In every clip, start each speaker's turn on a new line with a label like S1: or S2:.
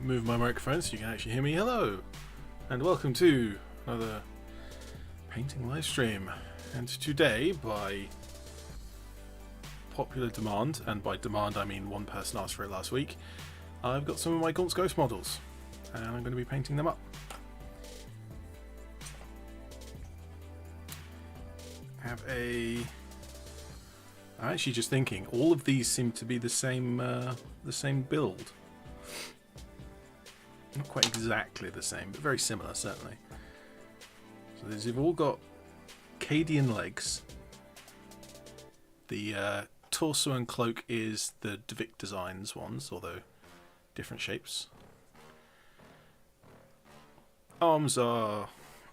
S1: move my microphone so you can actually hear me. Hello, and welcome to another painting live stream. And today, by popular demand, and by demand I mean one person asked for it last week, I've got some of my Gaunt Ghost models, and I'm going to be painting them up. I'm actually just thinking, all of these seem to be the same build. Not quite exactly the same, but very similar, certainly. So they've all got Cadian legs. The torso and cloak is the Dvic Designs ones, although different shapes. Arms are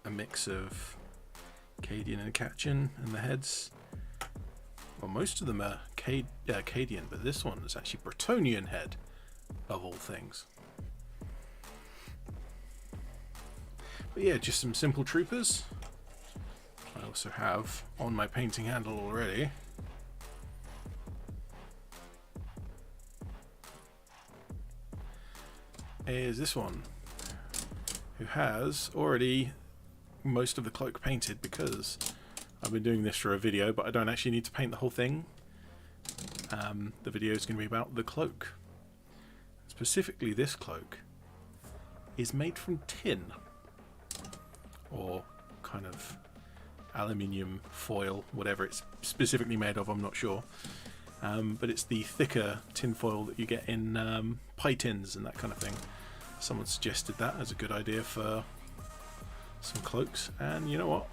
S1: a mix of Cadian and Catchin, and the heads, well, most of them are Cadian, but this one is actually Bretonnian head, of all things. But yeah, just some simple troopers. I also have on my painting handle already is this one, who has already most of the cloak painted, because I've been doing this for a video, but I don't actually need to paint the whole thing. The video is going to be about the cloak. Specifically, this cloak is made from tin, or kind of aluminium foil, whatever it's specifically made of, I'm not sure. But it's the thicker tin foil that you get in pie tins and that kind of thing. Someone suggested that as a good idea for some cloaks, and you know what?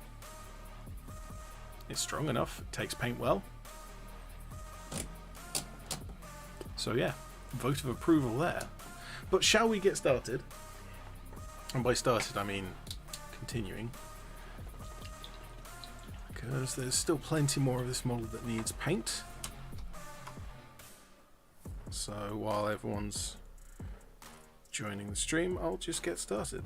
S1: It's strong enough, it takes paint well. So yeah, vote of approval there. But shall we get started? And by started I mean continuing, because there's still plenty more of this model that needs paint. So while everyone's joining the stream, I'll just get started.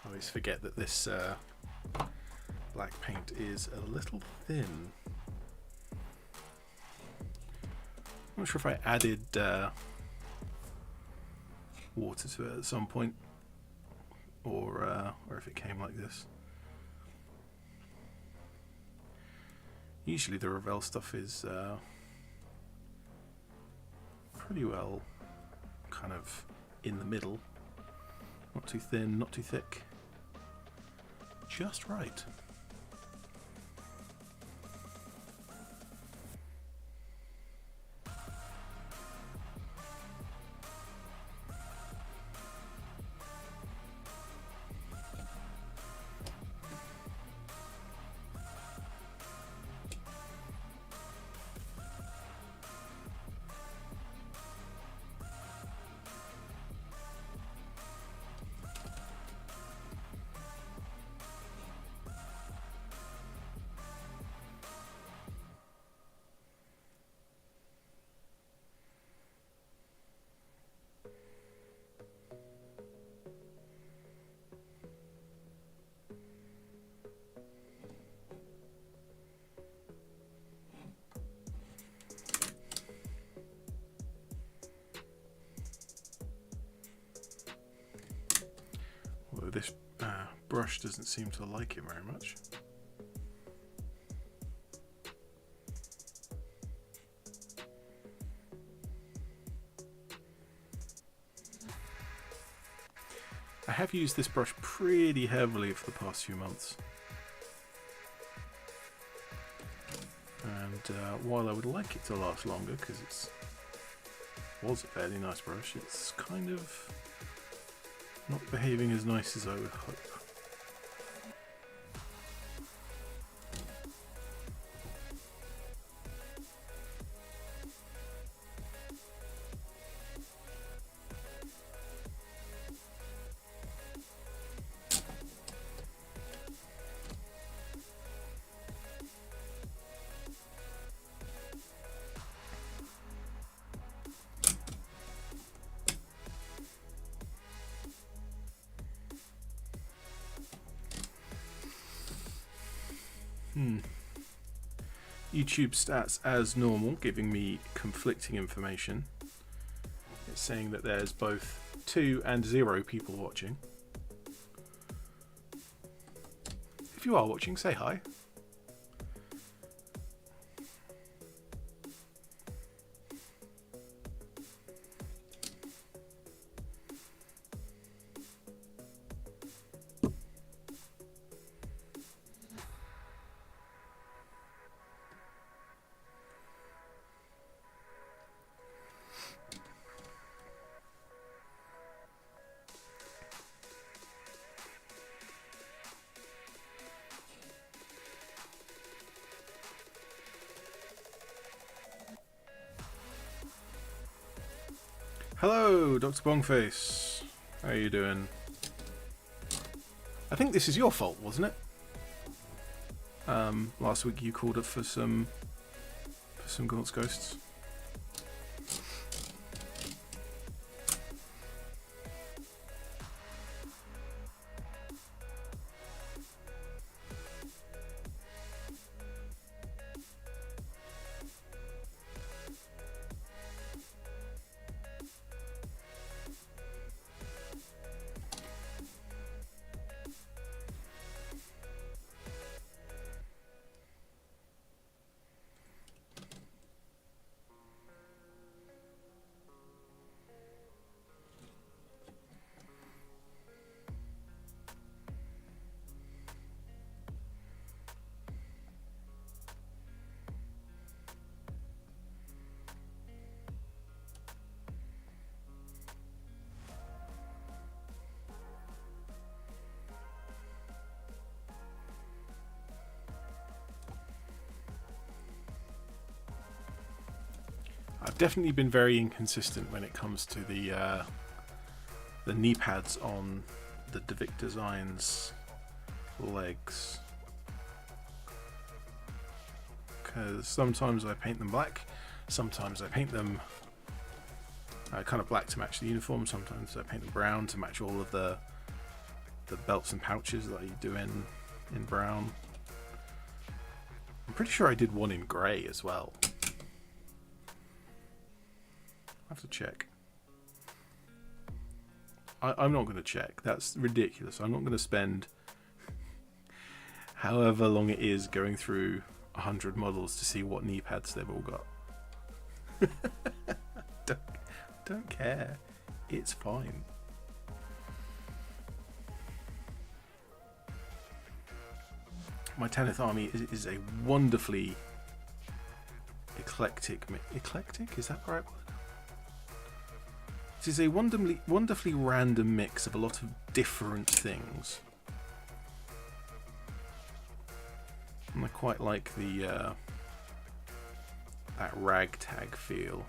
S1: I always forget that this black paint is a little thin. I'm not sure if I added water to it at some point, or if it came like this. Usually the Revell stuff is pretty well kind of in the middle. Not too thin, not too thick. Just right. Although this brush doesn't seem to like it very much. I have used this brush pretty heavily for the past few months, and while I would like it to last longer, because it was a fairly nice brush, it's kind of not behaving as nice as I would hope. YouTube stats as normal, giving me conflicting information. It's saying that there's both 2 and 0 people watching. If you are watching, say hi. Hello, Dr. Bongface. How are you doing? I think this is your fault, wasn't it? Last week you called up for some Gaunt's Ghosts. I've definitely been very inconsistent when it comes to the knee pads on the Divic Designs legs, because sometimes I paint them black, sometimes I paint them kind of black to match the uniform, sometimes I paint them brown to match all of the belts and pouches that I do in brown. I'm pretty sure I did one in grey as well. I have to check. I'm not going to check. That's ridiculous. I'm not going to spend however long it is going through 100 models to see what knee pads they've all got. don't care. It's fine. My Tanith army is a wonderfully eclectic. Eclectic? Is that the right word? It is a wonderfully random mix of a lot of different things. And I quite like the that ragtag feel.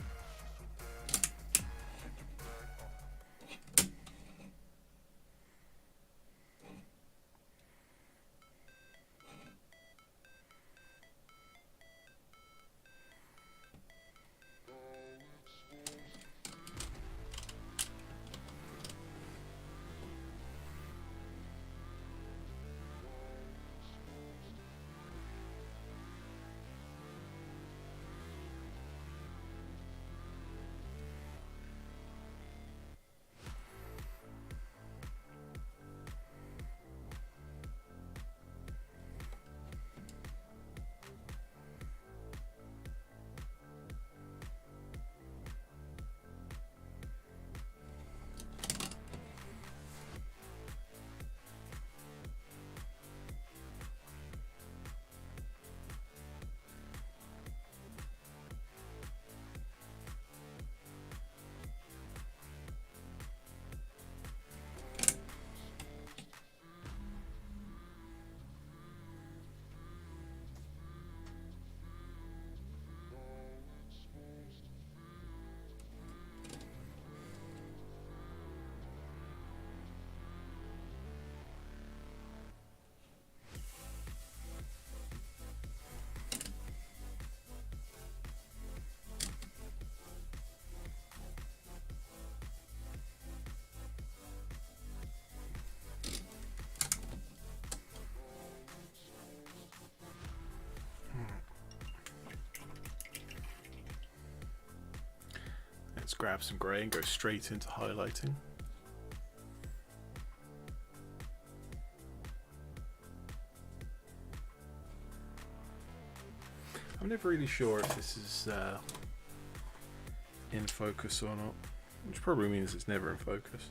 S1: Let's grab some grey and go straight into highlighting. I'm never really sure if this is in focus or not, which probably means it's never in focus.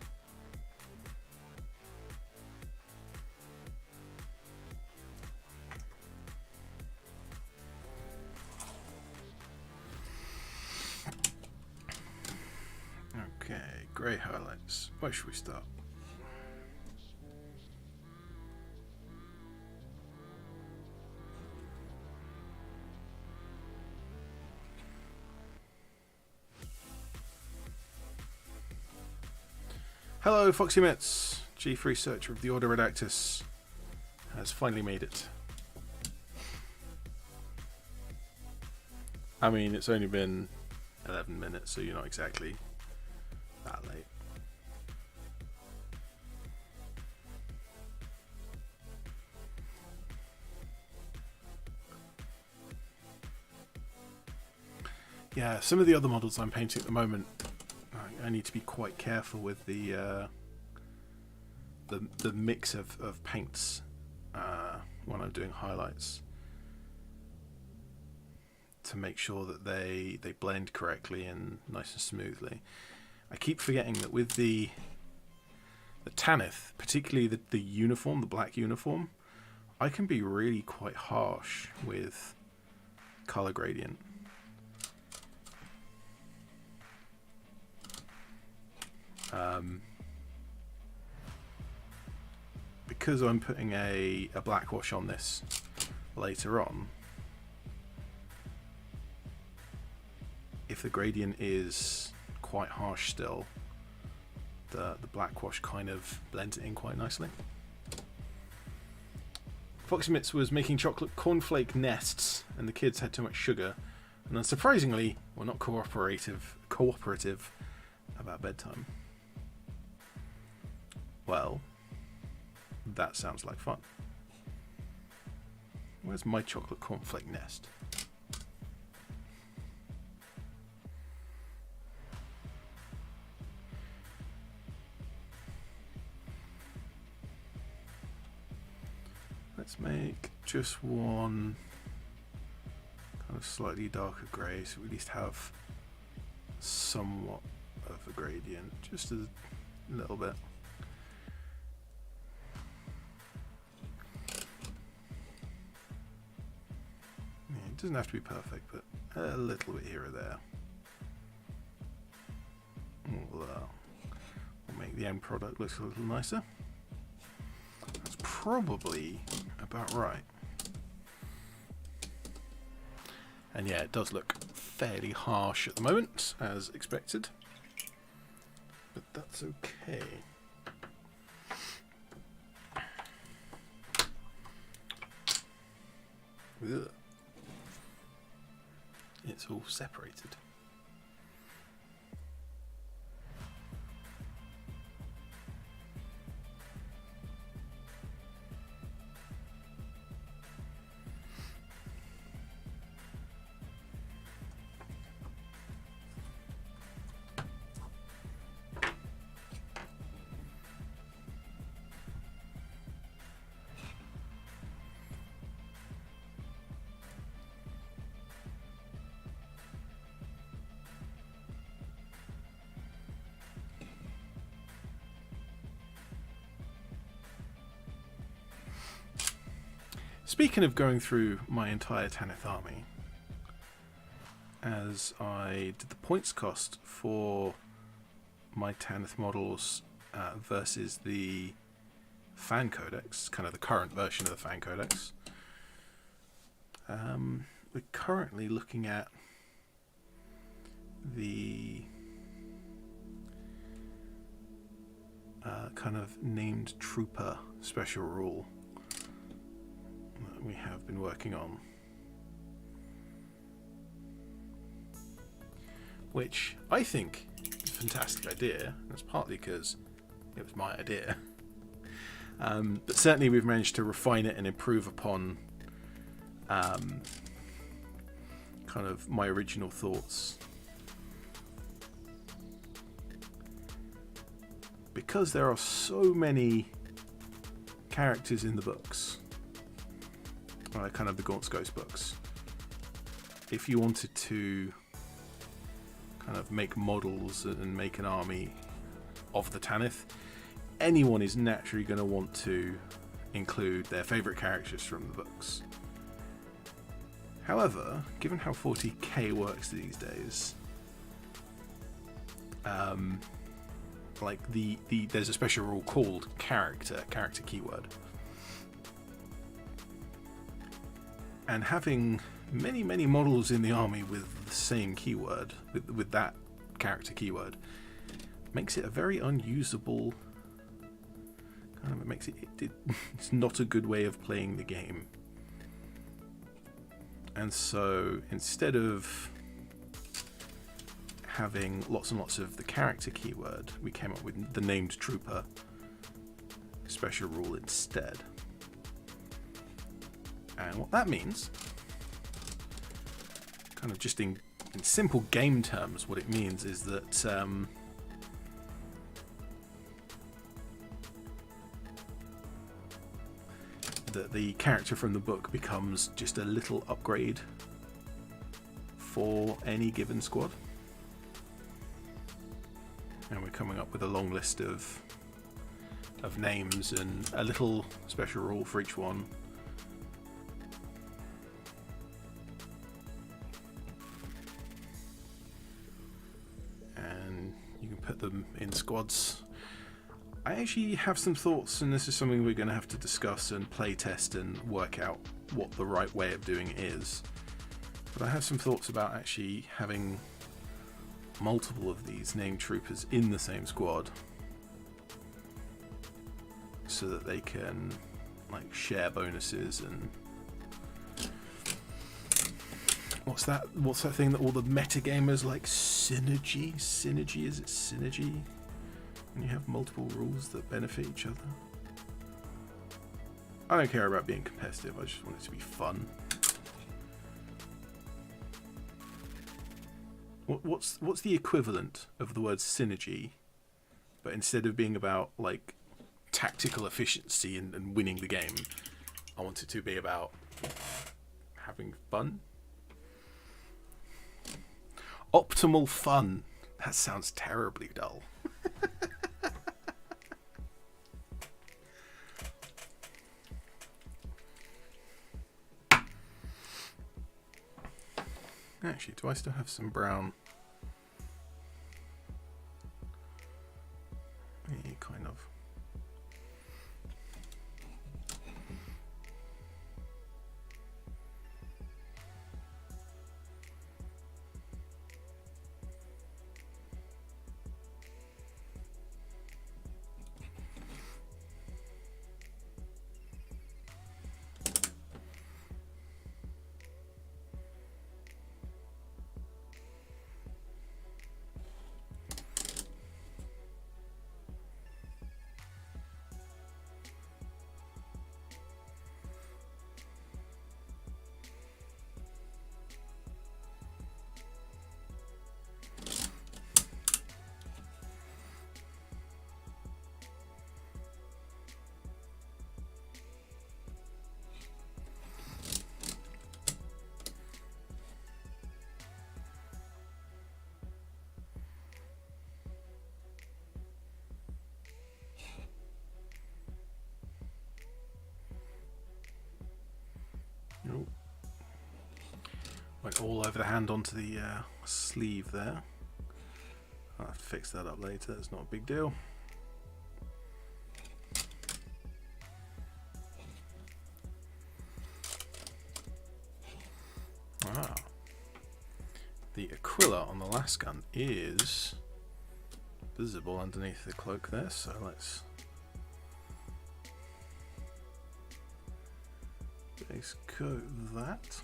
S1: Okay, grey highlights. Where should we start? Hello, Foxy Mitts. Chief Researcher of the Order Redactus has finally made it. I mean, it's only been 11 minutes, so you're not exactly that late. Yeah, some of the other models I'm painting at the moment, I need to be quite careful with the mix of paints when I'm doing highlights, to make sure that they blend correctly and nice and smoothly. I keep forgetting that with the Tanith, particularly the uniform, the black uniform, I can be really quite harsh with color gradient. Because I'm putting a black wash on this later on, if the gradient is quite harsh still, the black wash kind of blends it in quite nicely. Foxy Mitts was making chocolate cornflake nests and the kids had too much sugar, and unsurprisingly were not cooperative about bedtime. Well, that sounds like fun. Where's my chocolate cornflake nest? Let's make just one kind of slightly darker grey, so we at least have somewhat of a gradient, just a little bit. It doesn't have to be perfect, but a little bit here or there. We'll make the end product look a little nicer. That's probably about right. And yeah, it does look fairly harsh at the moment, as expected. But that's okay. Ugh. It's all separated. Speaking of going through my entire Tanith army, as I did the points cost for my Tanith models versus the fan codex, kind of the current version of the fan codex, we're currently looking at the kind of named trooper special rule that we have been working on, which I think is a fantastic idea. That's partly because it was my idea, but certainly we've managed to refine it and improve upon kind of my original thoughts because there are so many characters in the books, kind of the Gaunt's Ghost books, if you wanted to kind of make models and make an army of the Tanith, anyone is naturally going to want to include their favourite characters from the books. However, given how 40k works these days, like there's a special rule called character keyword, and having many models in the army with the same keyword, with that character keyword, makes it a very unusable kind of, it makes it's not a good way of playing the game. And so instead of having lots and lots of the character keyword, we came up with the named trooper special rule instead. And what that means, kind of just in simple game terms, what it means is that that the character from the book becomes just a little upgrade for any given squad. And we're coming up with a long list of names and a little special rule for each one. And you can put them in squads. I actually have some thoughts, and this is something we're going to have to discuss and play test and work out what the right way of doing it is. But I have some thoughts about actually having multiple of these named troopers in the same squad, so that they can like share bonuses and what's that thing that all the metagamers like? Synergy, is it synergy? When you have multiple rules that benefit each other. I don't care about being competitive, I just want it to be fun. What's the equivalent of the word synergy, but instead of being about like tactical efficiency and winning the game, I want it to be about having fun? Optimal fun. That sounds terribly dull. Actually, do I still have some brown? Yeah, kind of. Nope. Went all over the hand onto the sleeve there. I'll have to fix that up later, it's not a big deal. Ah. The Aquila on the last gun is visible underneath the cloak there, so let's base coat that.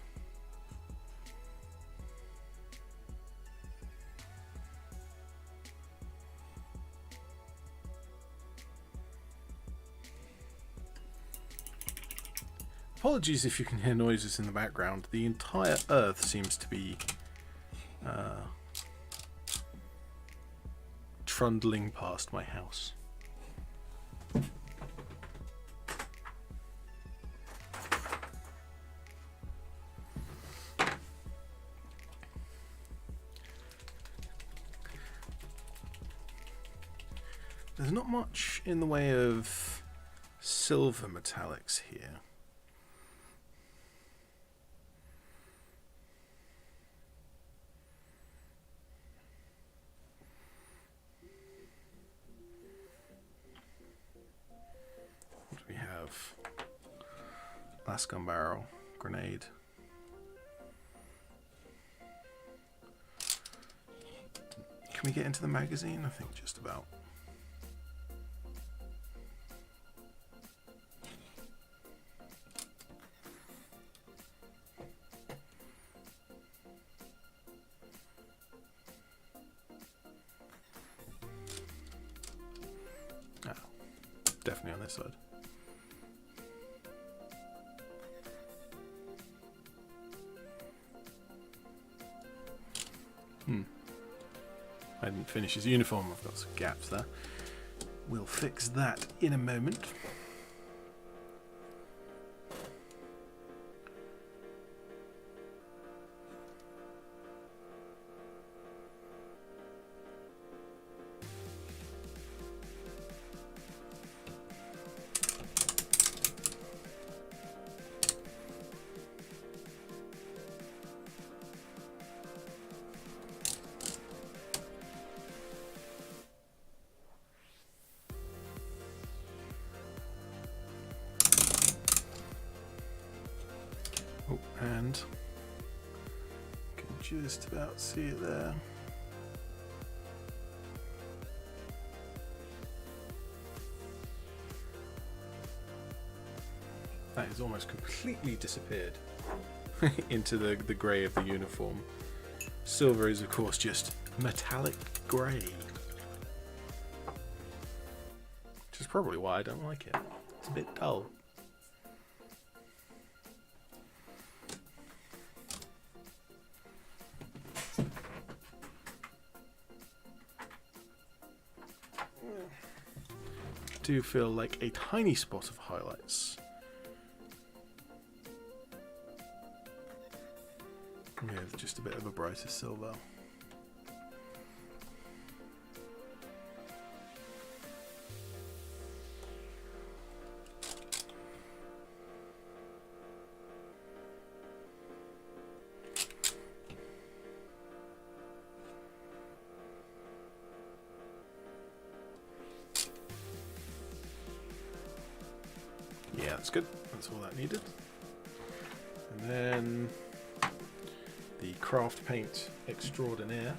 S1: Apologies if you can hear noises in the background. The entire earth seems to be trundling past my house. there's not much in the way of silver metallics here. What do we have? Last gun barrel, grenade. Can we get into the magazine? I think just about. Oh, definitely on this side. I didn't finish his uniform, I've got some gaps there. We'll fix that in a moment. Oh, and you can just about see it there. That has almost completely disappeared into the grey of the uniform. Silver is, of course, just metallic grey. Which is probably why I don't like it. It's a bit dull. Do feel like a tiny spot of highlights. Yeah, just a bit of a brighter silver. Yeah, that's good. That's all that needed. And then the craft paint extraordinaire.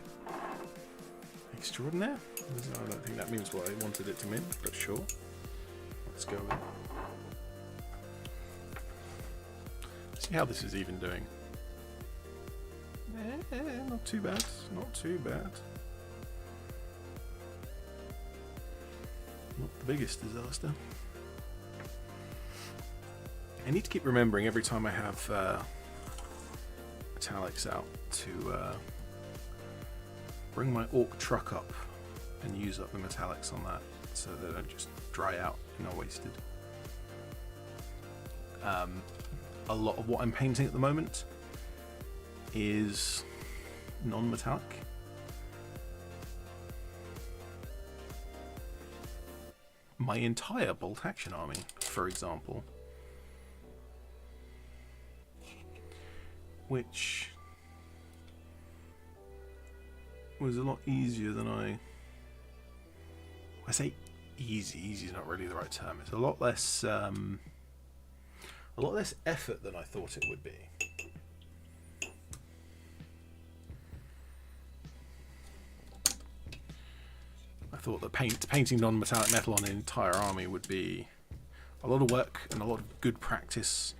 S1: Extraordinaire? I don't think that means what I wanted it to mean, but sure. Let's go with it. See how this is even doing. Not too bad. Not too bad. Not the biggest disaster. I need to keep remembering every time I have metallics out to bring my orc truck up and use up the metallics on that so they don't just dry out and are wasted. A lot of what I'm painting at the moment is non-metallic. My entire bolt action army, for example, which was a lot easier than I say easy is not really the right term. It's a lot less effort than I thought it would be. I thought that painting non-metallic metal on an entire army would be a lot of work and a lot of good practice,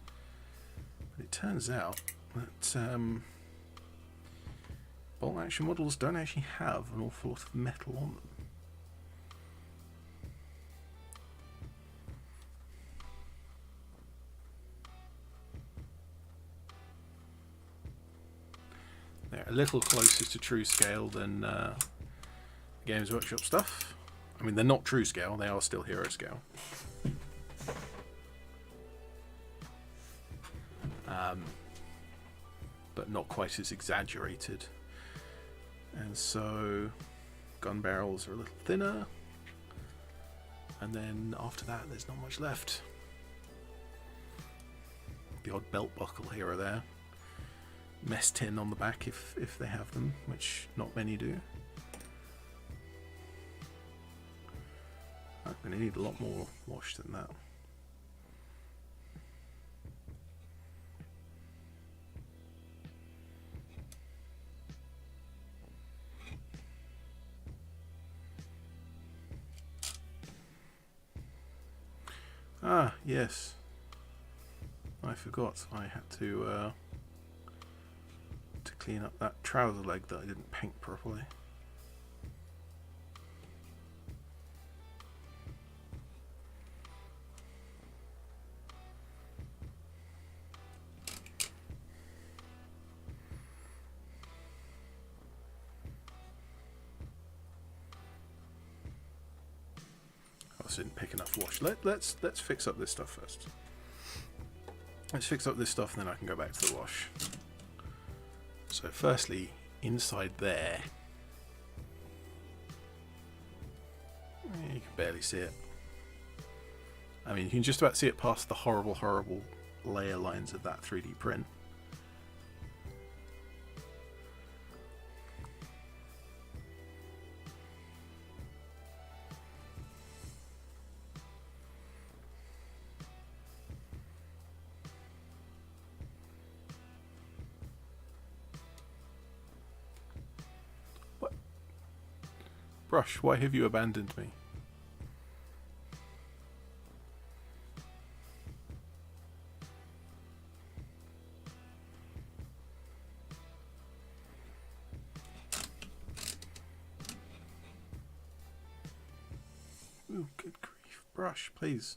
S1: but it turns out that bolt action models don't actually have an awful lot of metal on them. They're a little closer to true scale than Games Workshop stuff. I mean, they're not true scale, they are still hero scale. But not quite as exaggerated. And so gun barrels are a little thinner. And then after that, there's not much left. The odd belt buckle here or there. Mess tin on the back if they have them, which not many do. I'm going to need a lot more wash than that. Ah, yes. I forgot. I had to clean up that trouser leg that I didn't paint properly. I didn't pick enough wash. Let's fix up this stuff first. Let's fix up this stuff, and then I can go back to the wash. So firstly, inside there, you can barely see it. I mean, you can just about see it past the horrible, horrible layer lines of that 3D print. Brush, why have you abandoned me? Ooh, good grief. Brush, please.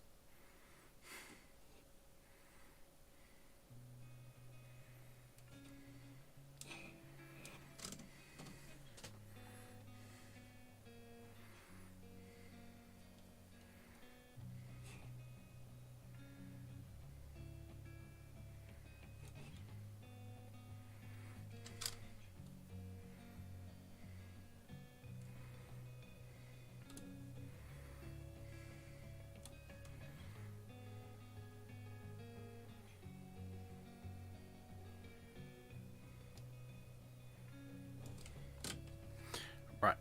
S1: Right.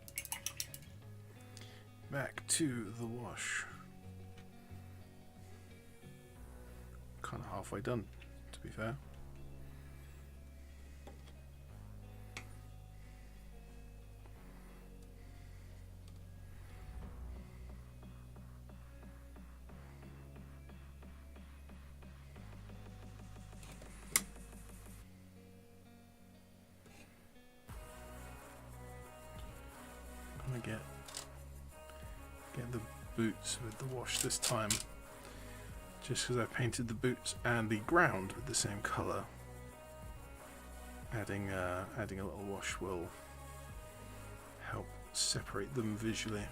S1: Back to the wash. Kind of halfway done, to be fair. I'm gonna get the boots with the wash this time, just because I painted the boots and the ground with the same colour. Adding a little wash will help separate them visually.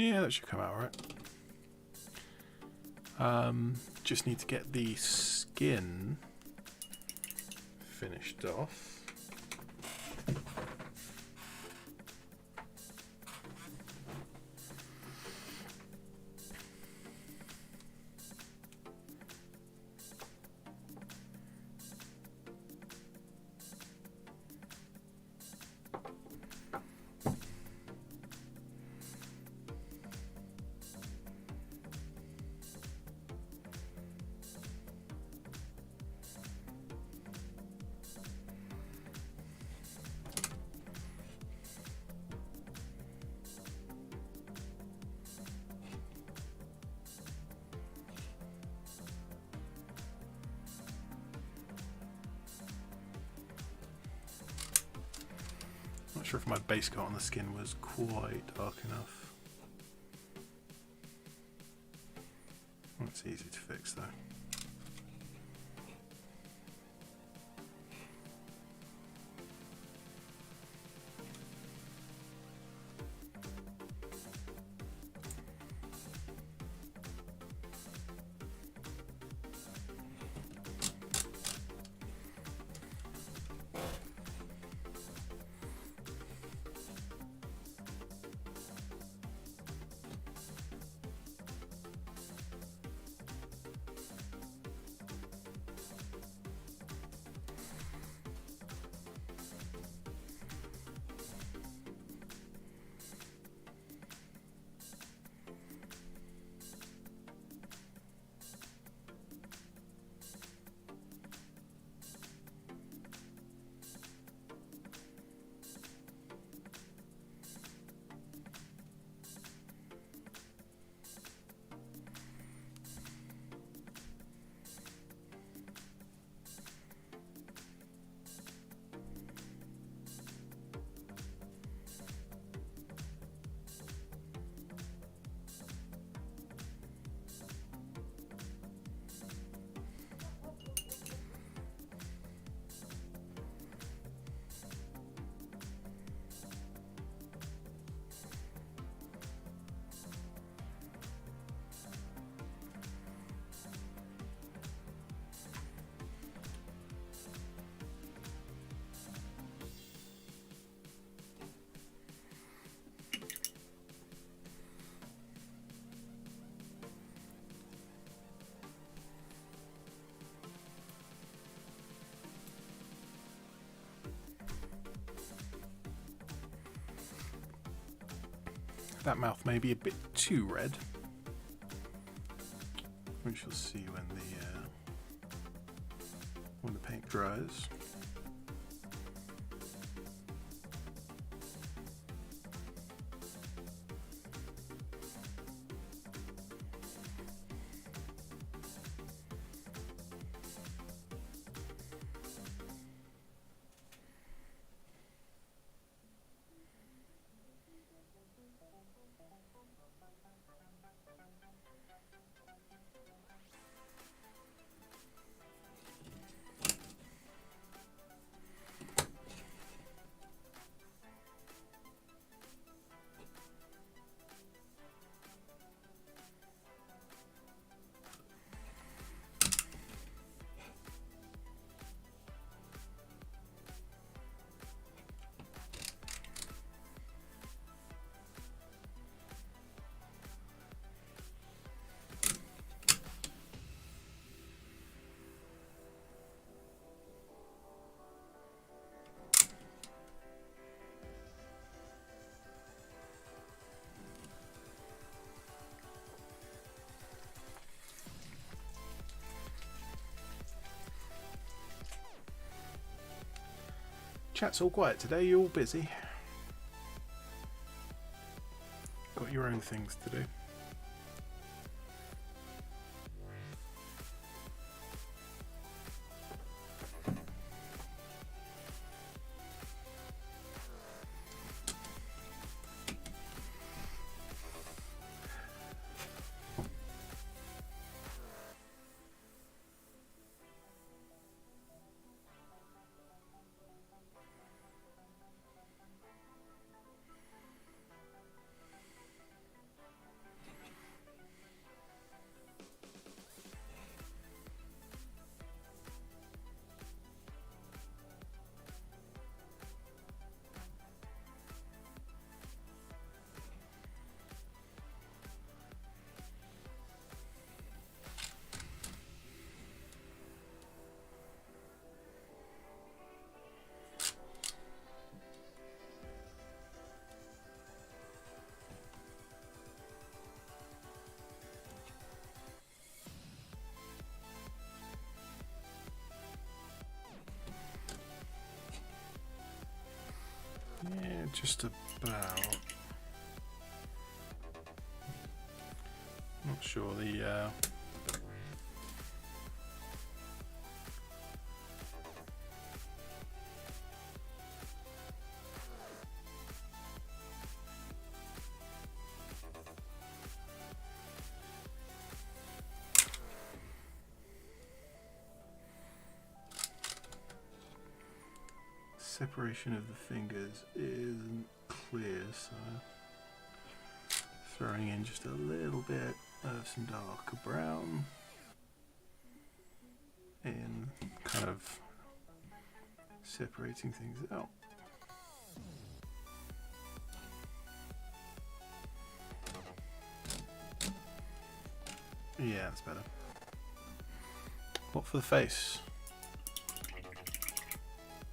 S1: Yeah, that should come out alright. Just need to get the skin finished off. Not sure if my base coat on the skin was quite dark enough. That's easy to fix though. That mouth may be a bit too red. We shall see when the paint dries. Chat's all quiet today, you're all busy. Got your own things to do. just about. Not sure the. Separation of the fingers isn't clear, so throwing in just a little bit of some darker brown in kind of separating things out. Yeah, that's better. What for the face?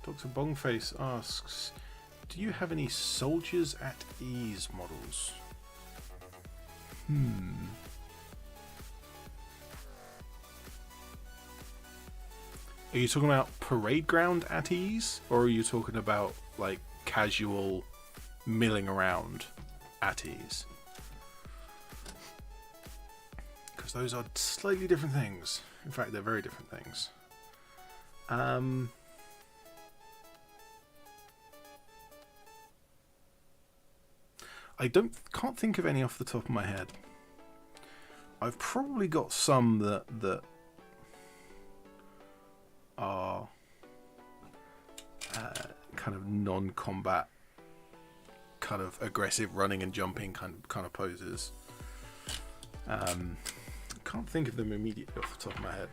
S1: Dr. Bongface asks, do you have any soldiers at ease models? Are you talking about parade ground at ease? Or are you talking about like casual milling around at ease? Because those are slightly different things. In fact, they're very different things. I can't think of any off the top of my head. I've probably got some that are kind of non-combat, kind of aggressive running and jumping kind of poses. Can't think of them immediately off the top of my head.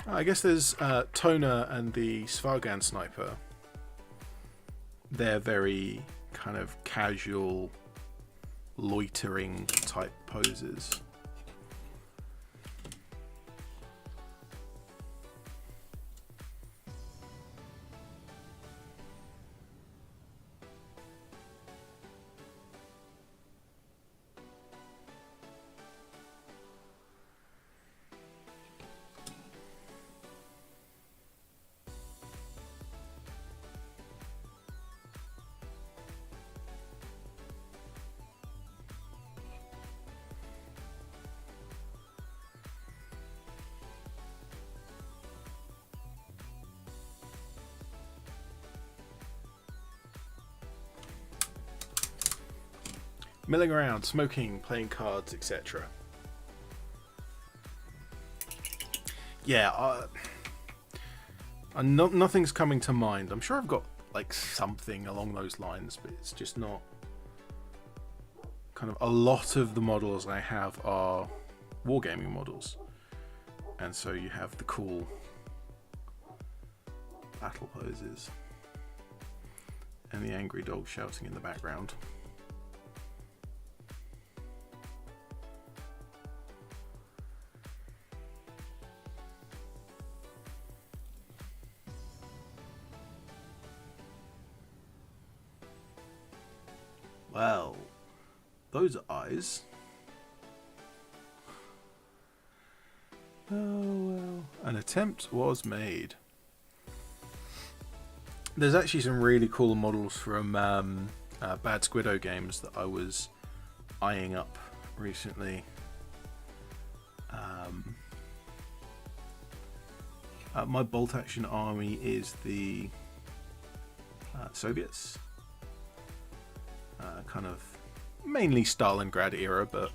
S1: I guess there's Toner and the Svargan sniper. They're very kind of casual, loitering type poses. Milling around, smoking, playing cards, etc. Yeah, nothing's coming to mind. I'm sure I've got like something along those lines, but it's just not. Kind of a lot of the models I have are wargaming models, and so you have the cool battle poses and the angry dog shouting in the background. Well, those eyes. Oh well. An attempt was made. There's actually some really cool models from Bad Squiddo games that I was eyeing up recently. My bolt action army is the Soviets. Kind of mainly Stalingrad era, but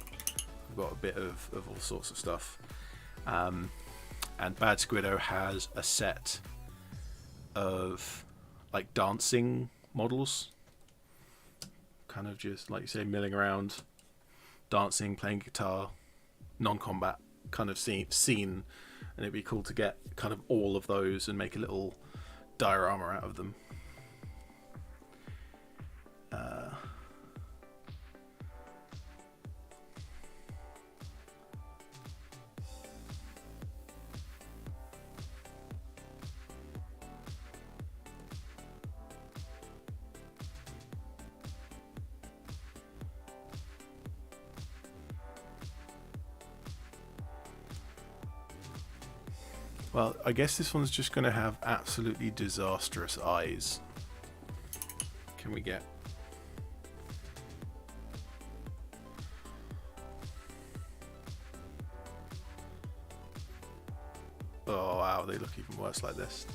S1: I've got a bit of all sorts of stuff. And Bad Squiddo has a set of like dancing models, kind of just like you say, milling around, dancing, playing guitar, non-combat kind of scene, and it'd be cool to get kind of all of those and make a little diorama out of them. Well, I guess this one's just going to have absolutely disastrous eyes. Can we get... Oh wow, they look even worse like this.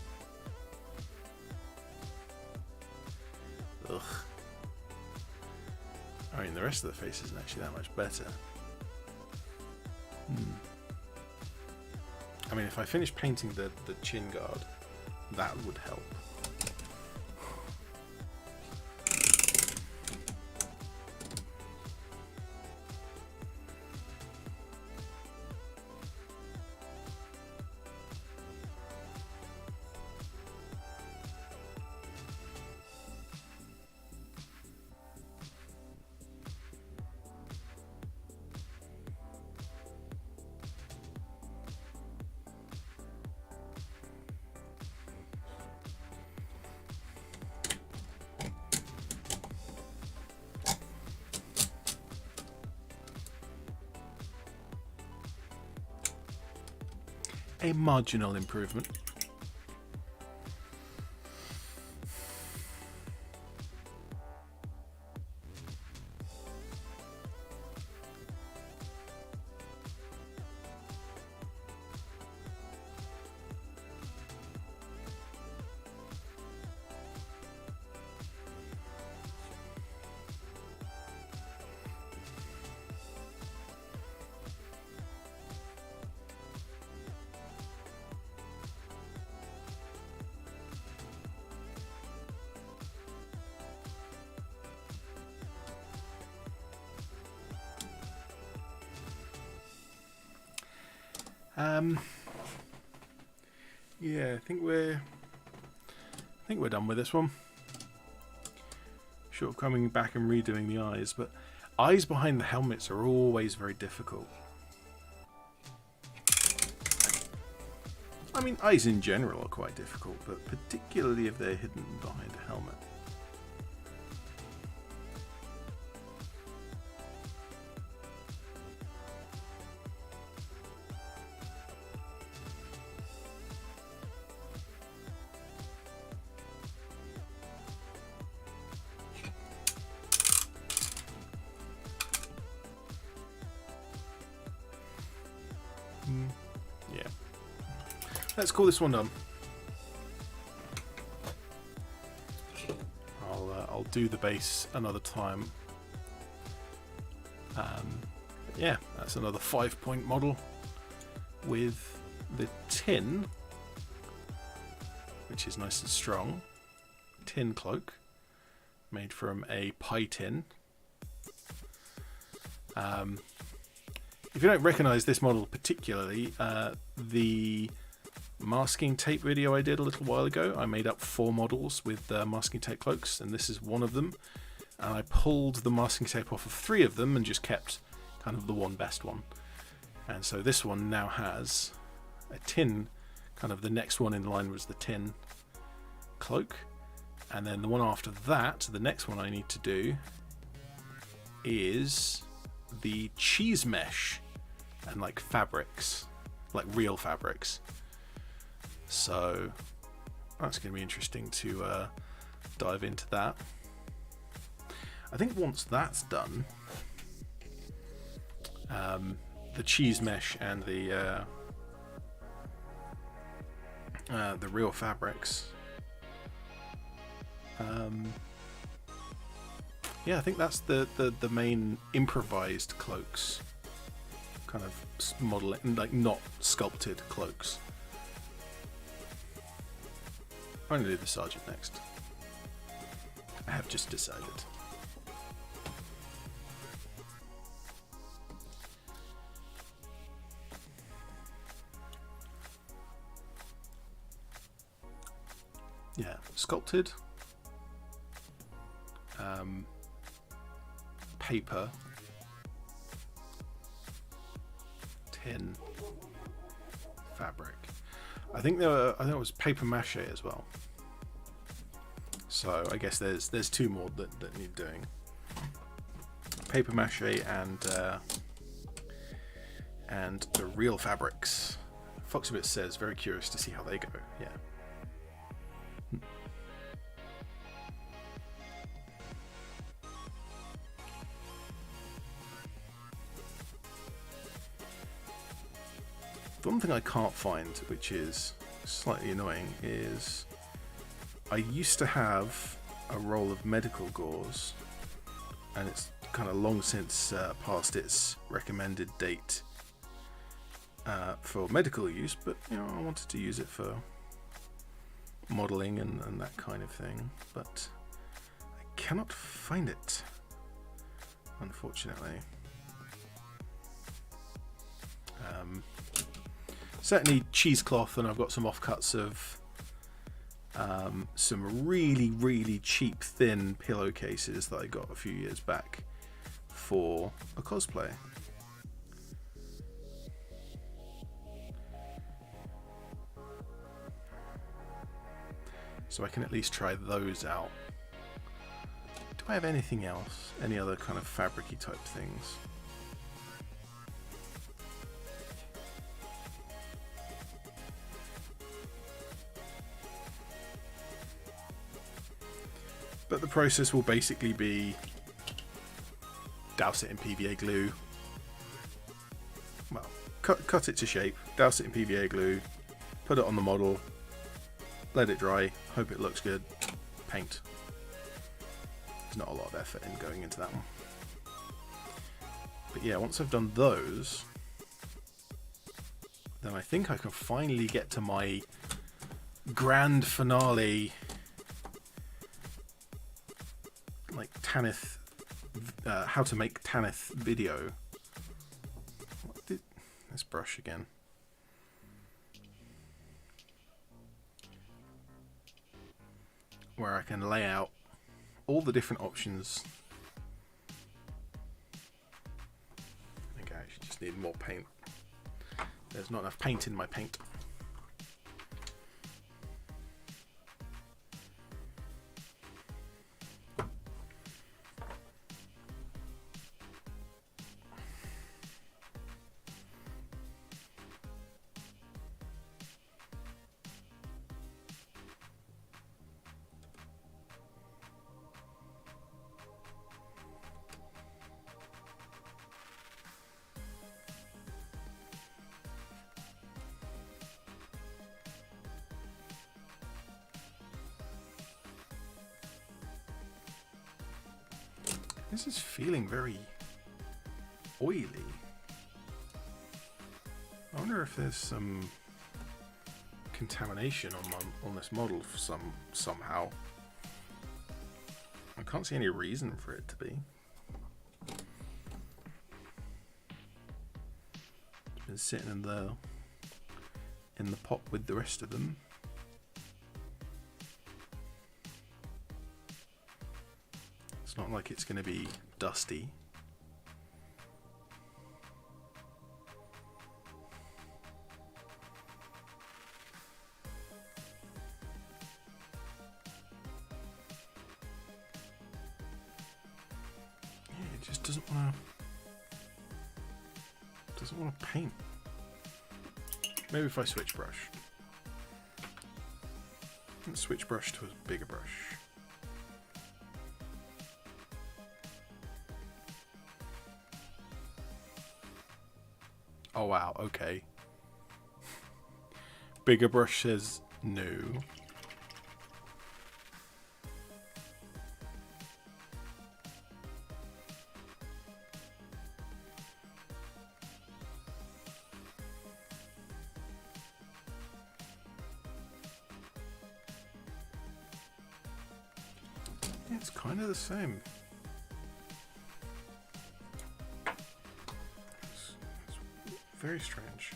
S1: Ugh. I mean, the rest of the face isn't actually that much better. I mean, if I finish painting the chin guard, that would help. A marginal improvement. Yeah, I think we're done with this one. Short of coming back and redoing the eyes, but eyes behind the helmets are always very difficult. I mean, eyes in general are quite difficult, but particularly if they're hidden behind a helmet. Yeah. Let's call this one done. I'll do the base another time. Yeah, that's another 5-point model with the tin, which is nice and strong. Tin cloak made from a pie tin. If you don't recognise this model particularly, the masking tape video I did a little while ago, I made up 4 models with masking tape cloaks, and this is one of them. And I pulled the masking tape off of 3 of them and just kept kind of the one best one. And so this one now has a tin, kind of the next one in line was the tin cloak. And then the one after that, the next one I need to do is the cheese mesh and like fabrics, like real fabrics. So that's going to be interesting to dive into that. I think once that's done, the cheese mesh and the real fabrics. Yeah, I think that's the main improvised cloaks, kind of modeling, like not sculpted cloaks. I'm going to do the sergeant next. I have just decided. Yeah, sculpted. Paper, tin, fabric. I think it was paper mache as well. So I guess there's 2 more that need doing. Paper mache and the real fabrics Foxabit says, very curious to see how they go. Yeah. The one thing I can't find, which is slightly annoying, is I used to have a roll of medical gauze, and it's kind of long since past its recommended date for medical use, but you know, I wanted to use it for modelling and that kind of thing, but I cannot find it, unfortunately. Certainly cheesecloth, and I've got some offcuts of some really cheap thin pillowcases that I got a few years back for a cosplay. So I can at least try those out. Do I have anything else? Any other kind of fabric-y type things? But the process will basically be douse it in PVA glue. Well, cut it to shape, douse it in PVA glue, put it on the model, let it dry, hope it looks good, paint. There's not a lot of effort in going into that one. But yeah, once I've done those, then I think I can finally get to my grand finale, like Tanith, how to make Tanith video. This brush again. Where I can lay out all the different options. I think I actually just need more paint. There's not enough paint in my paint. This is feeling very oily. I wonder if there's some contamination on this model somehow. I can't see any reason for it to be. It's been sitting in the pot with the rest of them. It's not like it's going to be dusty. Yeah, it just doesn't want to paint. Maybe if I switch brush. Let's switch brush to a bigger brush. Oh wow, okay. Bigger brush says no. Yeah, it's kind of the same. Very strange.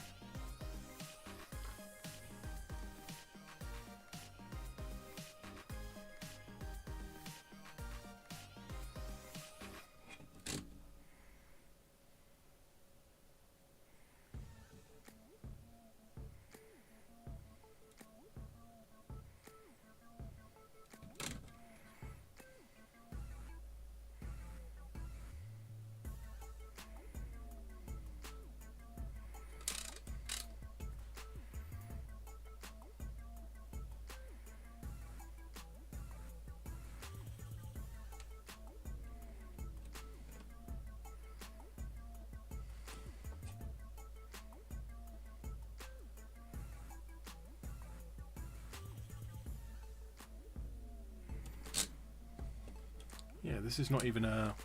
S1: Yeah, this is not even a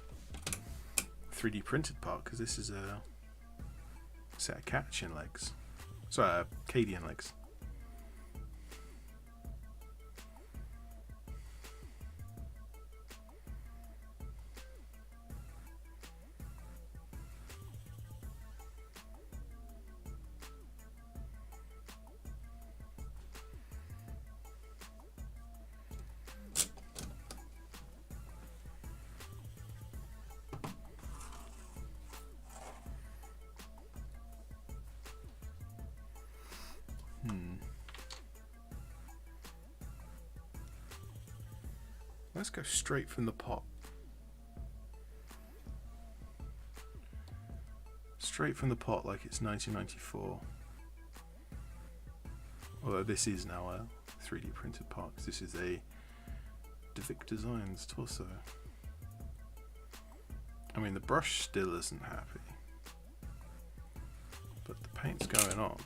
S1: 3D printed part, because this is a set of catching legs. Sorry, Cadian legs. Let's go straight from the pot. Straight from the pot like it's 1994. Although this is now a 3D printed part, because this is a Divic Designs torso. I mean, the brush still isn't happy, but the paint's going on.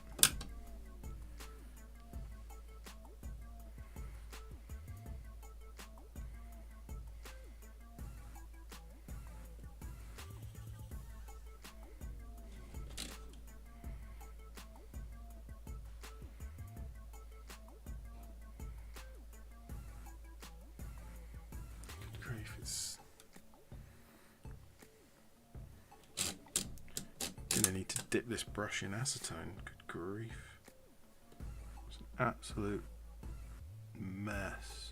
S1: Gonna need to dip this brush in acetone. Good grief. It's an absolute mess.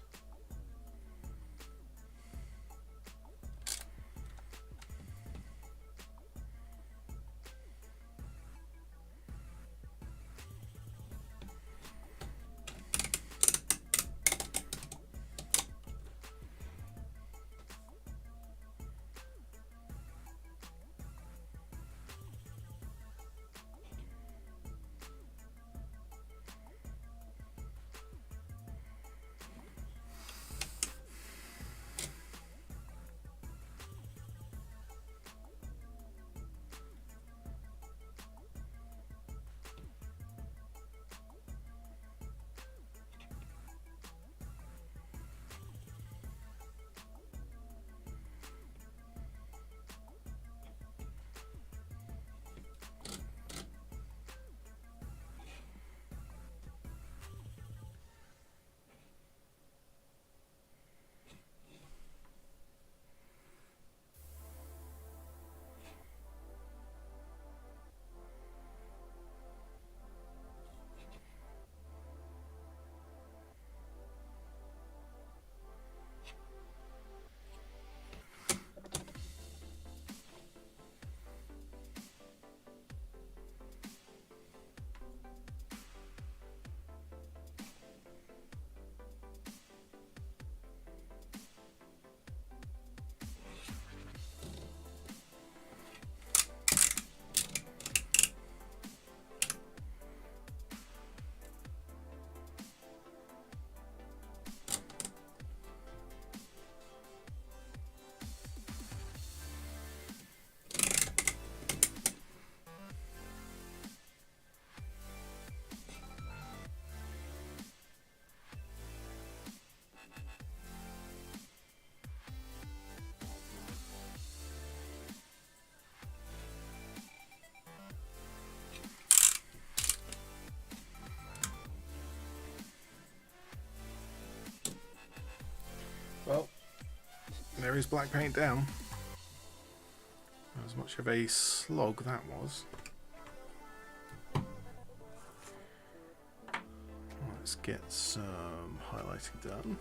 S1: Well, there is black paint down. As much of a slog that was. Let's get some highlighting done.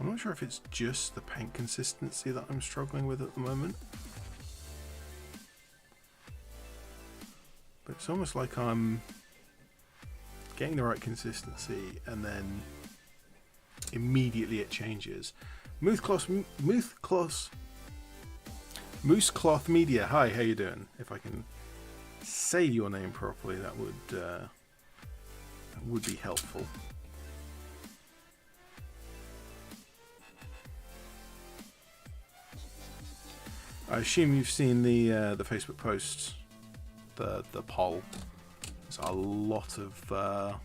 S1: I'm not sure if it's just the paint consistency that I'm struggling with at the moment. But it's almost like I'm getting the right consistency and then immediately it changes. Moose Cloth Media. Hi, how you doing? If I can say your name properly, that would be helpful. I assume you've seen the Facebook post, the poll. There's a lot of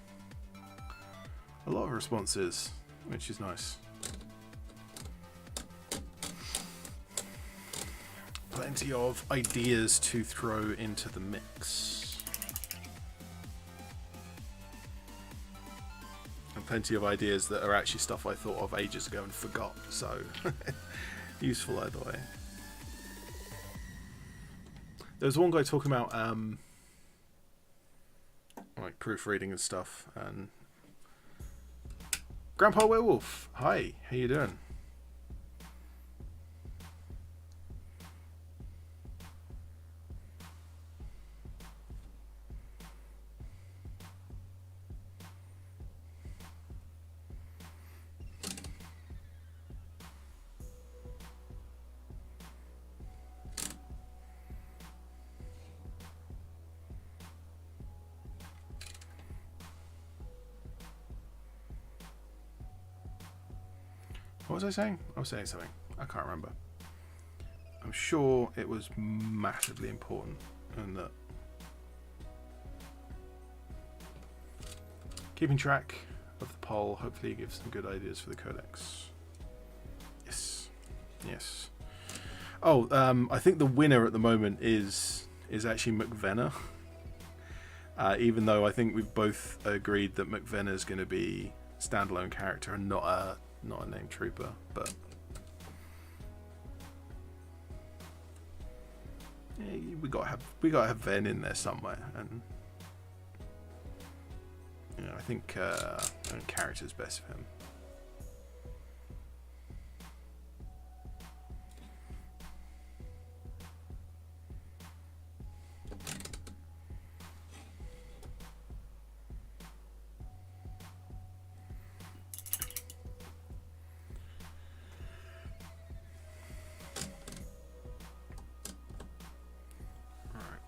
S1: responses, which is nice. Plenty of ideas to throw into the mix. And plenty of ideas that are actually stuff I thought of ages ago and forgot, so useful either way. There's one guy talking about like proofreading and stuff, and Grandpa Werewolf, hi, how you doing? What was I saying? I was saying something. I can't remember. I'm sure it was massively important, and that keeping track of the poll hopefully gives some good ideas for the codex. Yes, yes. Oh, I think the winner at the moment is actually McVenna. Even though I think we've both agreed that McVenna is going to be a standalone character and not a named trooper, but yeah, we gotta have Ven in there somewhere, and you know, I think character's best for him.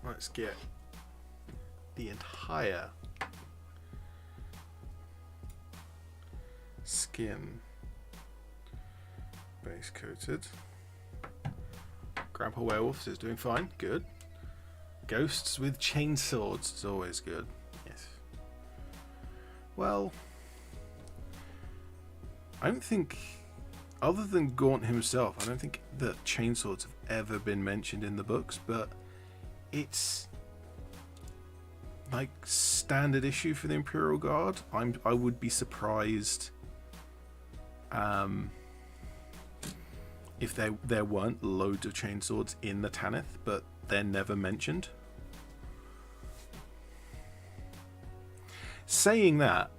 S1: Let's get the entire skin base coated. Grandpa Werewolf is doing fine, good. Ghosts with chainswords is always good, yes. Well, I don't think, other than Gaunt himself, I don't think that chainswords have ever been mentioned in the books, but it's like standard issue for the Imperial Guard. I would be surprised if there weren't loads of chainswords in the Tanith, but they're never mentioned. Saying that,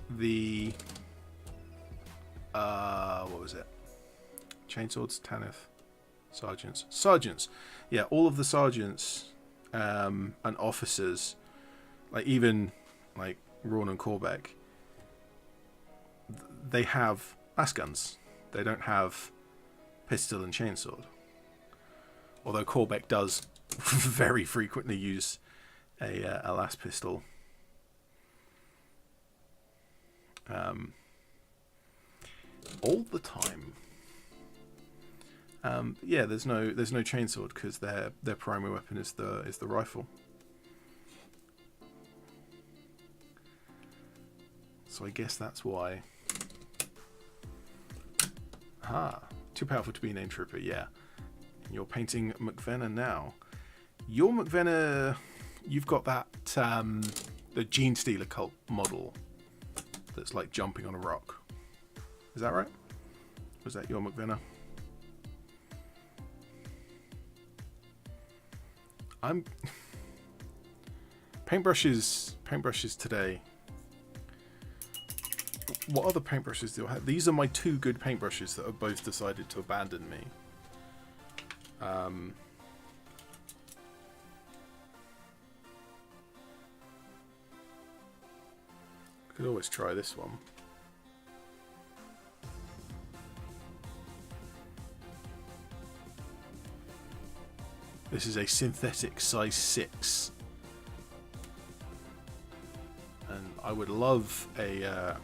S1: the what was it? Chainswords, Tanith, sergeants. Yeah, all of the sergeants and officers, like even like Rawn and Corbeck, they have las guns. They don't have pistol and chainsword. Although Corbeck does very frequently use a las pistol. All the time. Yeah, there's no chainsword because their primary weapon is the rifle. So I guess that's why. Ah, too powerful to be a named trooper. Yeah, you're painting McVenna now. Your McVenna, you've got that the Gene Stealer cult model that's like jumping on a rock. Is that right? Was that your McVenna? I'm paintbrushes today. What other paintbrushes do I have? These are my two good paintbrushes that have both decided to abandon me. Could always try this one. This is a synthetic size 6. And I would love a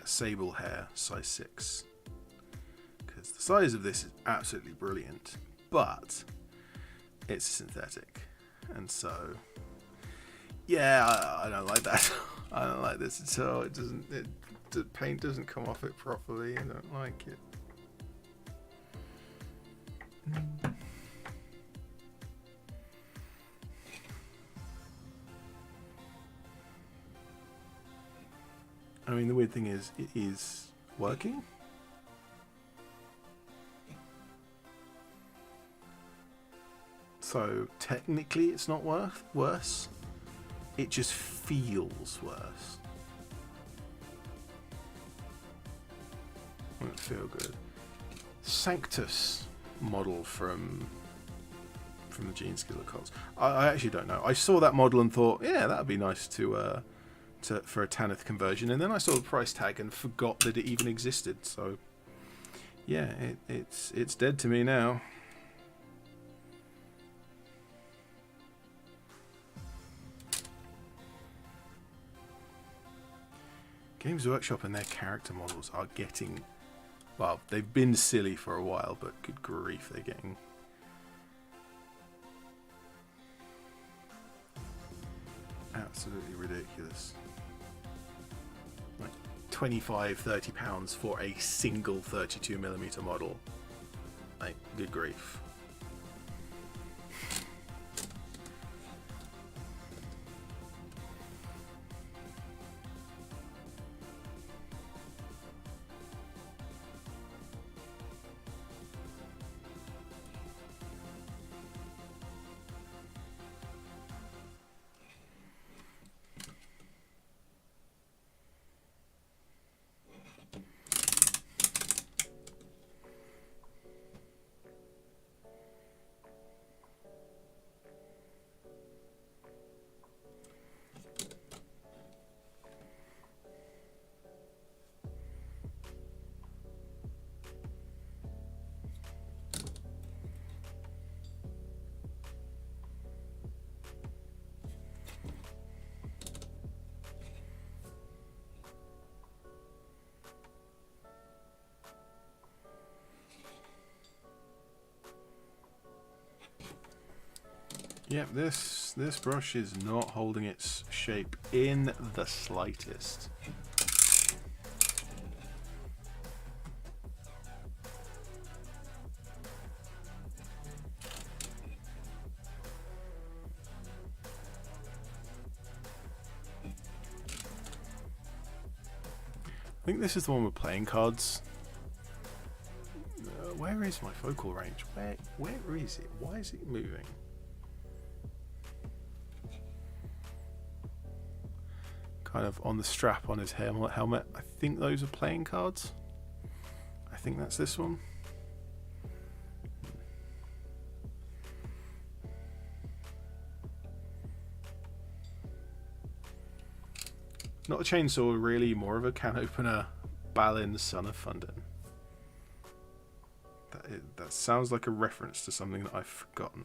S1: sable hair size 6, because the size of this is absolutely brilliant, but it's synthetic, and so yeah, I don't like that. I don't like this at all. It doesn't. The paint doesn't come off it properly. I don't like it. I mean, the weird thing is, it is working. So technically it's not worse. It just feels worse. Won't feel good. Sanctus model from the ED-SKaR cards. I actually don't know. I saw that model and thought, yeah, that'd be nice to for a Tanith conversion, and then I saw the price tag and forgot that it even existed. So yeah, it's dead to me now. Games Workshop and their character models are getting, well, they've been silly for a while, but good grief, they're getting absolutely ridiculous. Like 25-30 pounds for a single 32mm model. Like, good grief. Yep, this brush is not holding its shape in the slightest. I think this is the one with playing cards. Where is my focal range? Where is it? Why is it moving? Kind of on the strap on his helmet. I think those are playing cards. I think that's this one. Not a chainsaw, really, more of a can opener. Balin, son of Fundin. That sounds like a reference to something that I've forgotten.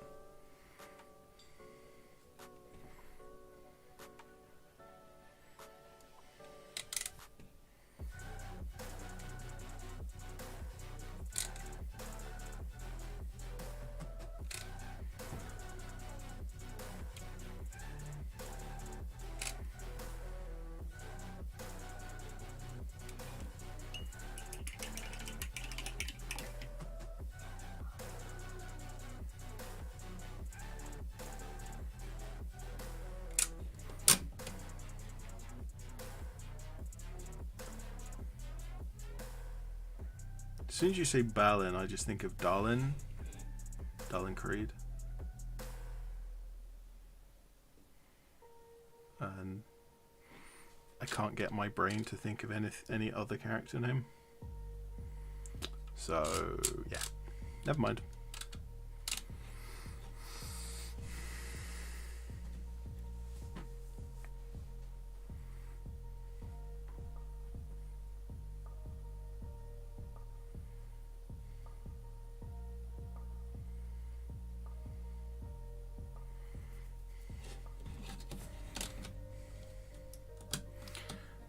S1: As soon as you say Balin, I just think of Darlin Creed. and I can't get my brain to think of any other character name. So yeah, never mind.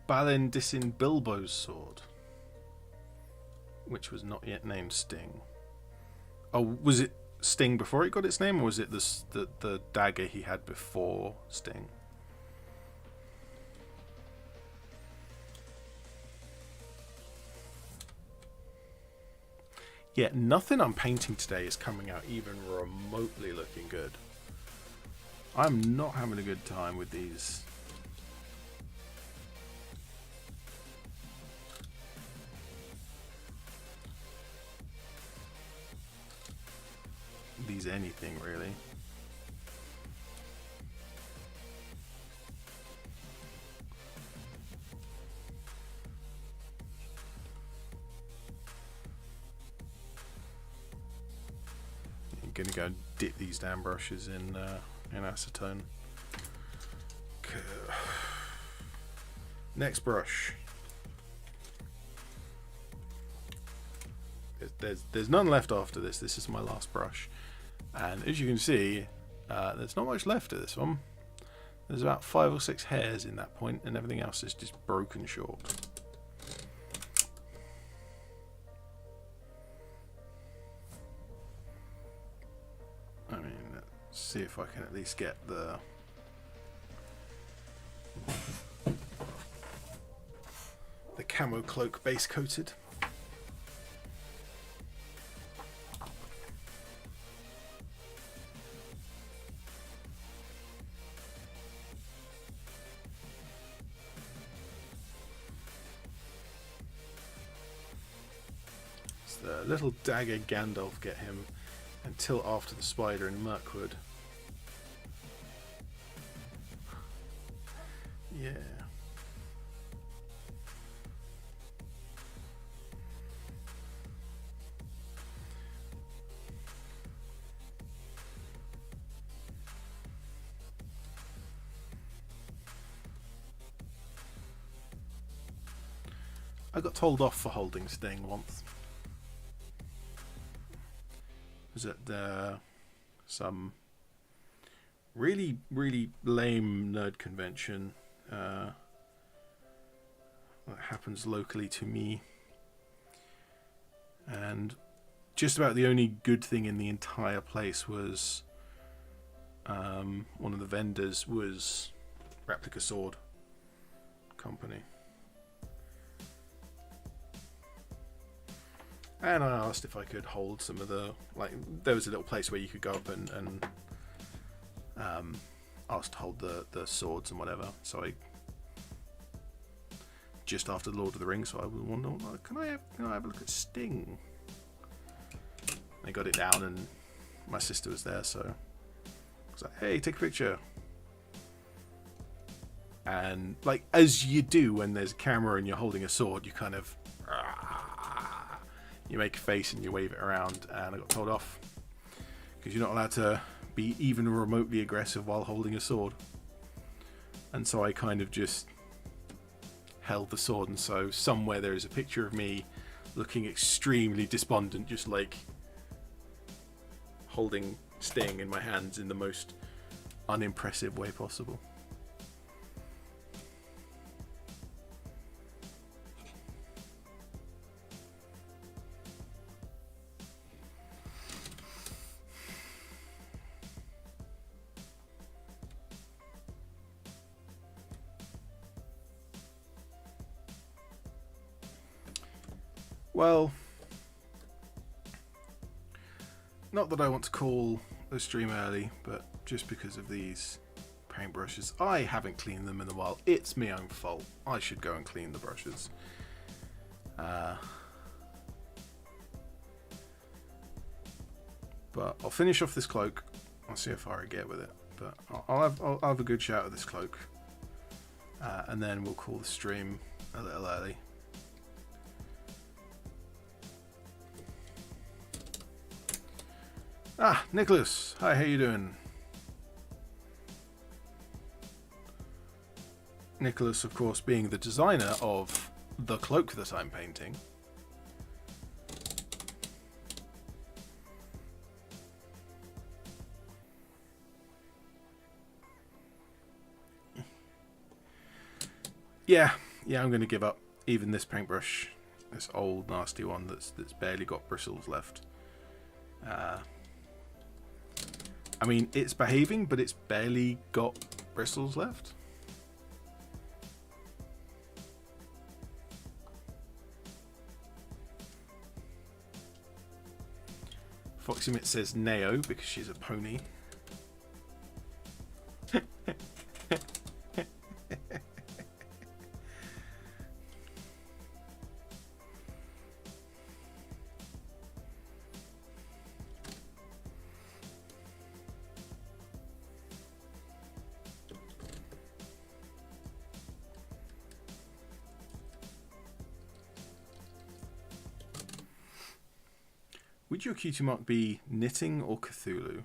S1: Balin dissing Bilbo's sword, which was not yet named Sting. Oh, was it Sting before it got its name, or was it the dagger he had before Sting? Yeah, nothing I'm painting today is coming out even remotely looking good. I'm not having a good time with these. Anything really. I'm gonna go dip these damn brushes in acetone. Okay. Next brush. There's none left after this. This is my last brush. And as you can see, there's not much left of this one. There's about 5 or 6 hairs in that point, and everything else is just broken short. I mean, let's see if I can at least get the camo cloak base coated. The little dagger Gandalf get him until after the spider in Mirkwood. Yeah. I got told off for holding Sting once. Was at some really lame nerd convention that happens locally to me, and just about the only good thing in the entire place was one of the vendors was Replica Sword Company. And I asked if I could hold some of the, like, there was a little place where you could go up and ask to hold the swords and whatever. So I, just after the Lord of the Rings, so I was wondering, can I have a look at Sting? I got it down, and my sister was there, so I was like, hey, take a picture. And like, as you do when there's a camera and you're holding a sword, you kind of, you make a face and you wave it around, and I got told off because you're not allowed to be even remotely aggressive while holding a sword. And so I kind of just held the sword, and so somewhere there is a picture of me looking extremely despondent, just like holding Sting in my hands in the most unimpressive way possible. Well, not that I want to call the stream early, but just because of these paintbrushes, I haven't cleaned them in a while. It's my own fault. I should go and clean the brushes. But I'll finish off this cloak. I'll see how far I get with it. But I'll have a good shot at this cloak and then we'll call the stream a little early. Ah, Nicholas, hi, how you doing? Nicholas, of course, being the designer of the cloak that I'm painting. Yeah, I'm going to give up even this paintbrush, this old nasty one that's barely got bristles left. I mean, it's behaving, but it's barely got bristles left. Foxymit says Neo because she's a pony. Would your cutie mark be knitting or Cthulhu?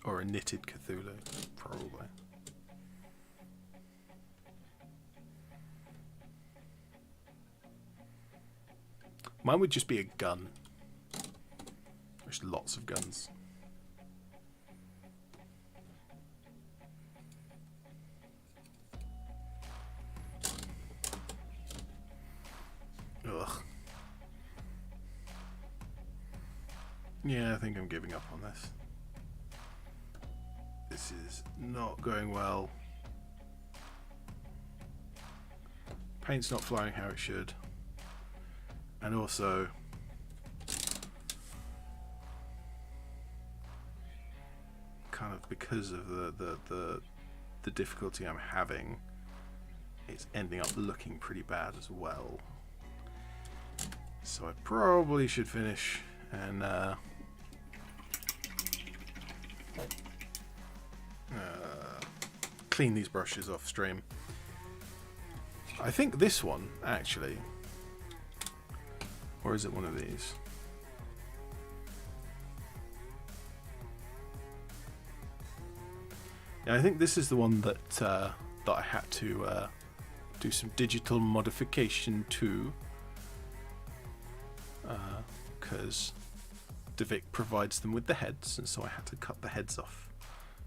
S1: Or a knitted Cthulhu, probably. Mine would just be a gun. There's lots of guns. Ugh. Yeah, I think I'm giving up on this. This is not going well. Paint's not flying how it should. And also, kind of because of the difficulty I'm having, it's ending up looking pretty bad as well. So I probably should finish and clean these brushes off stream. I think this one, actually. Or is it one of these? Yeah, I think this is the one that that I had to do some digital modification to, because Devik provides them with the heads, and so I had to cut the heads off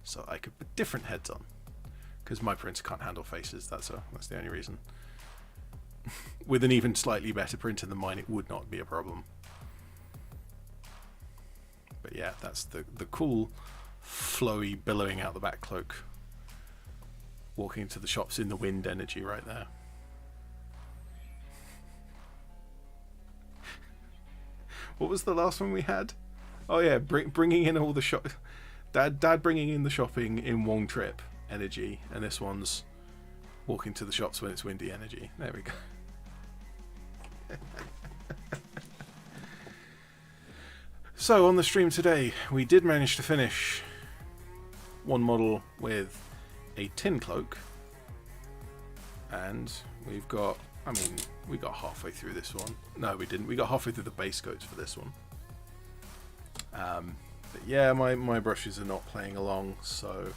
S1: so I could put different heads on. Because my printer can't handle faces. That's the only reason. With an even slightly better printer than mine, it would not be a problem. But yeah, that's the cool, flowy, billowing out the back cloak. Walking to the shops in the wind energy right there. What was the last one we had? Oh yeah, bringing in all the shop. Dad bringing in the shopping in one trip energy, and this one's walking to the shops when it's windy energy. There we go. So on the stream today, we did manage to finish one model with a tin cloak, and we've got, I mean, we got halfway through this one. No, we didn't. We got halfway through the base coats for this one. But yeah, my brushes are not playing along, so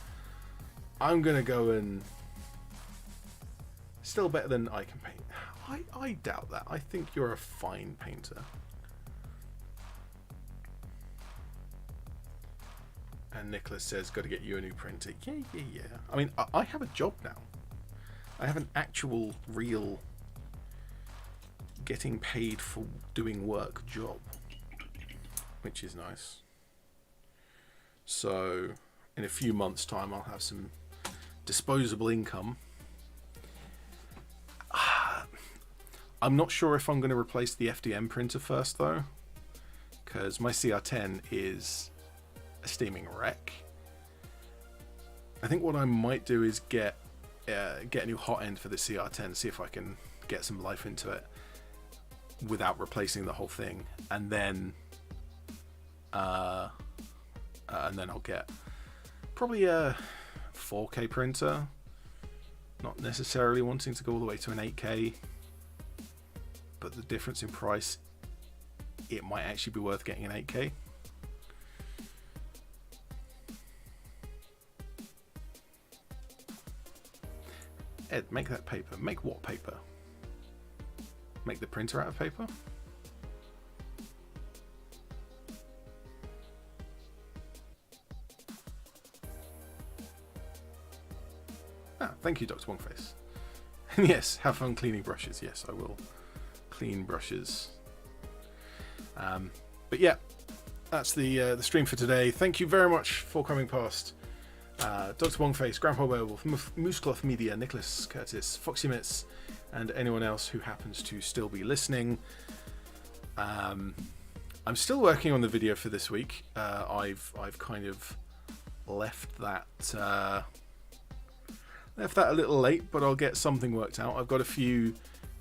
S1: I'm gonna go and still better than I can paint. I doubt that. I think you're a fine painter. And Nicholas says, got to get you a new printer. Yeah. I mean, I have a job now. I have an actual, real, getting paid for doing work job, which is nice. So, in a few months' time, I'll have some disposable income. I'm not sure if I'm going to replace the FDM printer first, though, because my CR10 is a steaming wreck. I think what I might do is get a new hot end for the CR10, see if I can get some life into it without replacing the whole thing, and then I'll get probably 4K printer, not necessarily wanting to go all the way to an 8K, but the difference in price, it might actually be worth getting an 8K. Ed, make that paper. Make what paper? Make the printer out of paper? Ah, thank you, Dr. Wongface. And yes, have fun cleaning brushes. Yes, I will clean brushes. But yeah, that's the stream for today. Thank you very much for coming past. Dr. Wongface, Grandpa Werewolf, Moosecloth Media, Nicholas Curtis, Foxy Mitts, and anyone else who happens to still be listening. I'm still working on the video for this week. I've kind of left that a little late, but I'll get something worked out. I've got a few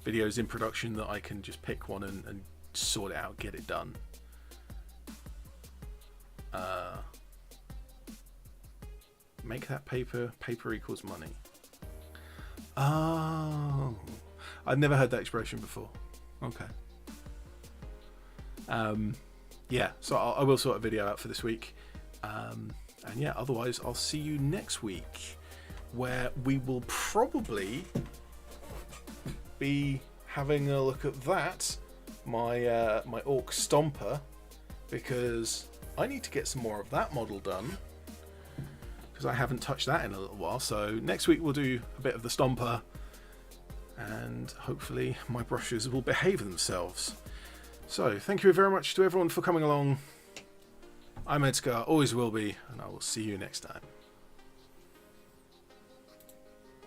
S1: videos in production that I can just pick one and sort it out, get it done. Make that paper. Paper equals money. Oh, I've never heard that expression before. Okay. Yeah, so I will sort a video out for this week. And yeah, otherwise I'll see you next week, where we will probably be having a look at that, my my Orc Stomper, because I need to get some more of that model done, because I haven't touched that in a little while. So next week we'll do a bit of the Stomper, and hopefully my brushes will behave themselves. So thank you very much to everyone for coming along. I'm ED-SKaR, always will be, and I will see you next time.